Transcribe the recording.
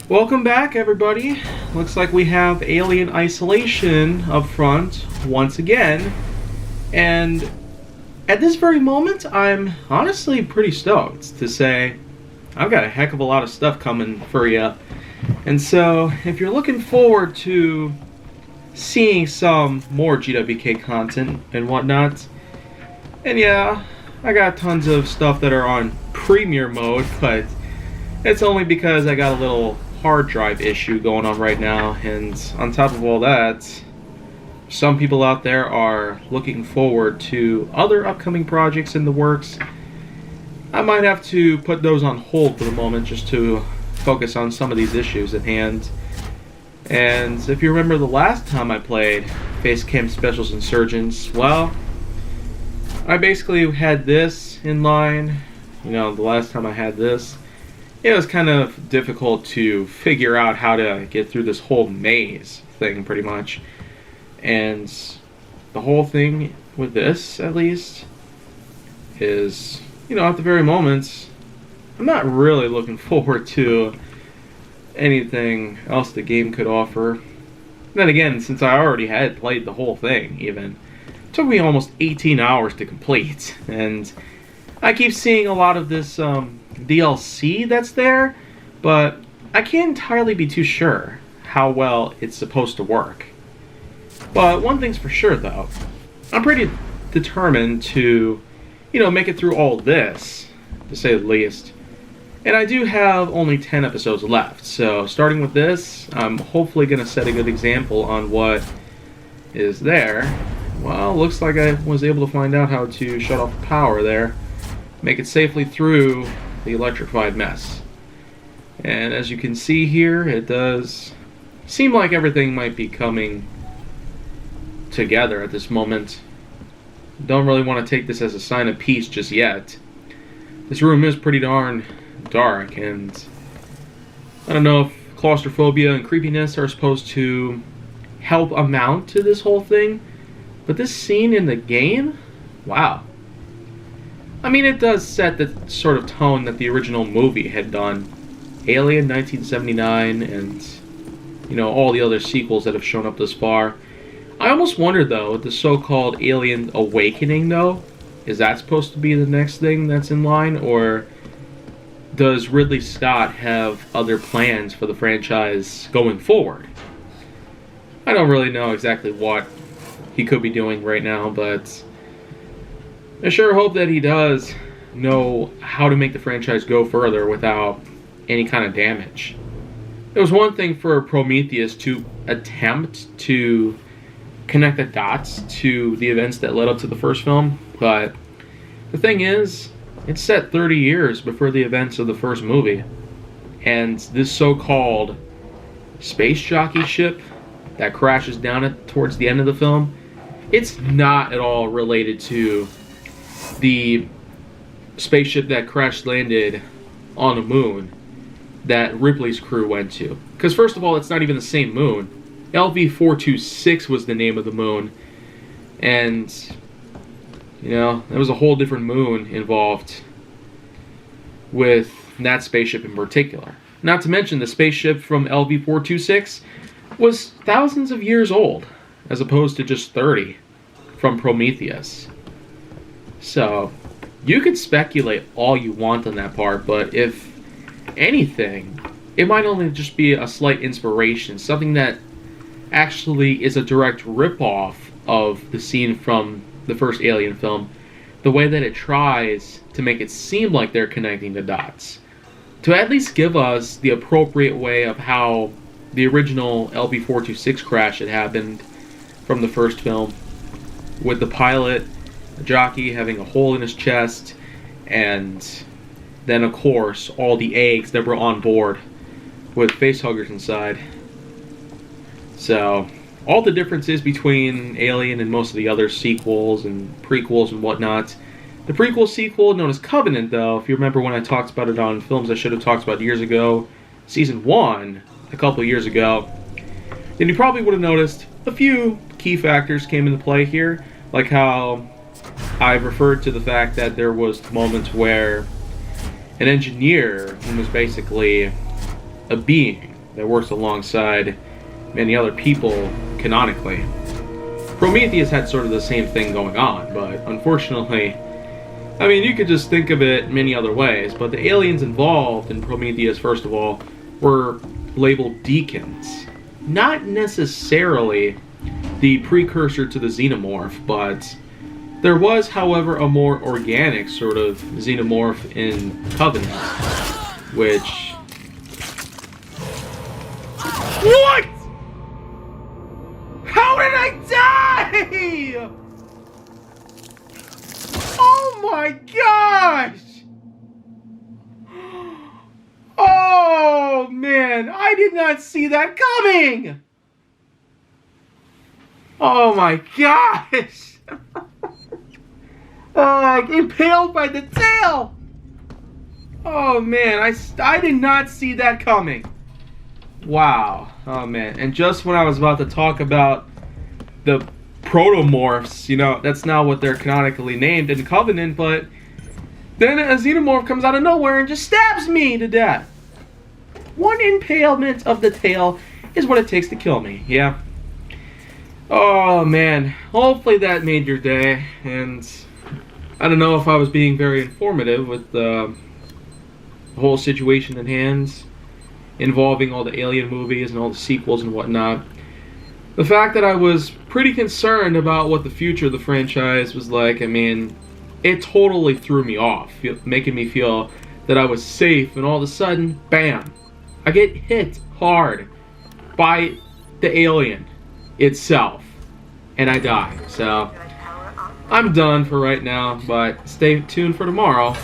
Welcome back, everybody. Looks like we have Alien Isolation up front once again. And at this very moment, I'm honestly pretty stoked to say I've got a heck of a lot of stuff coming for you. And so, if you're looking forward to seeing some more GWK content and whatnot, and yeah, I got tons of stuff that are on premiere mode, but it's only because I got a little hard drive issue going on right now, and on top of all that, some people out there are looking forward to other upcoming projects in the works. I might have to put those on hold for the moment just to focus on some of these issues at hand. And if you remember the last time I played Facecam Specials Insurgence, well, I basically had this in line. The last time I had this, it was kind of difficult to figure out how to get through this whole maze thing, pretty much. And the whole thing with this, at least, is, at the very moment, I'm not really looking forward to anything else the game could offer. Then again, since I already had played the whole thing, even, it took me almost 18 hours to complete. And I keep seeing a lot of this DLC that's there, but I can't entirely be too sure how well it's supposed to work. But one thing's for sure, though, I'm pretty determined to, make it through all this, to say the least. And I do have only 10 episodes left, so starting with this, I'm hopefully going to set a good example on what is there. Well, looks like I was able to find out how to shut off the power there, make it safely through the electrified mess. And as you can see here, it does seem like everything might be coming together at this moment. Don't really want to take this as a sign of peace just yet. This room is pretty darn dark, and I don't know if claustrophobia and creepiness are supposed to help amount to this whole thing, but this scene in the game, wow. I mean, it does set the sort of tone that the original movie had done. Alien 1979 and, all the other sequels that have shown up thus far. I almost wonder, though, with the so-called Alien Awakening, though, is that supposed to be the next thing that's in line, or does Ridley Scott have other plans for the franchise going forward? I don't really know exactly what he could be doing right now, but I sure hope that he does know how to make the franchise go further without any kind of damage. It was one thing for Prometheus to attempt to connect the dots to the events that led up to the first film, but the thing is, it's set 30 years before the events of the first movie, and this so-called space jockey ship that crashes down towards the end of the film, it's not at all related to the spaceship that crash landed on the moon that Ripley's crew went to. Because first of all, it's not even the same moon. LV-426 was the name of the moon, and there was a whole different moon involved with that spaceship in particular. Not to mention the spaceship from LV-426 was thousands of years old, as opposed to just 30 from Prometheus. So, you could speculate all you want on that part, but if anything, it might only just be a slight inspiration, something that actually is a direct rip-off of the scene from the first Alien film, the way that it tries to make it seem like they're connecting the dots. To at least give us the appropriate way of how the original LV-426 crash had happened from the first film, with the pilot, the jockey, having a hole in his chest, and then, of course, all the eggs that were on board with facehuggers inside. So, all the differences between Alien and most of the other sequels and prequels and whatnot. The prequel sequel, known as Covenant, though, if you remember when I talked about it on Films I Should Have Talked About years ago, Season 1, a couple of years ago, then you probably would have noticed a few key factors came into play here, like how I've referred to the fact that there was moments where an engineer, who was basically a being, that works alongside many other people canonically. Prometheus had sort of the same thing going on, but unfortunately, I mean, you could just think of it many other ways, but the aliens involved in Prometheus, first of all, were labeled deacons. Not necessarily the precursor to the xenomorph, but there was, however, a more organic sort of xenomorph in Covenant, which... What?! How did I die?! Oh my gosh! Oh man, I did not see that coming! Oh my gosh! Oh, impaled by the tail! Oh man, I did not see that coming. Wow. Oh man, and just when I was about to talk about the protomorphs, you know, that's now what they're canonically named in Covenant, but then a xenomorph comes out of nowhere and just stabs me to death. One impalement of the tail is what it takes to kill me, yeah. Oh man, hopefully that made your day, and I don't know if I was being very informative with the whole situation at hand, involving all the Alien movies and all the sequels and whatnot. The fact that I was pretty concerned about what the future of the franchise was like, I mean, it totally threw me off, making me feel that I was safe, and all of a sudden, bam, I get hit hard by the alien itself, and I die. So, I'm done for right now, but stay tuned for tomorrow.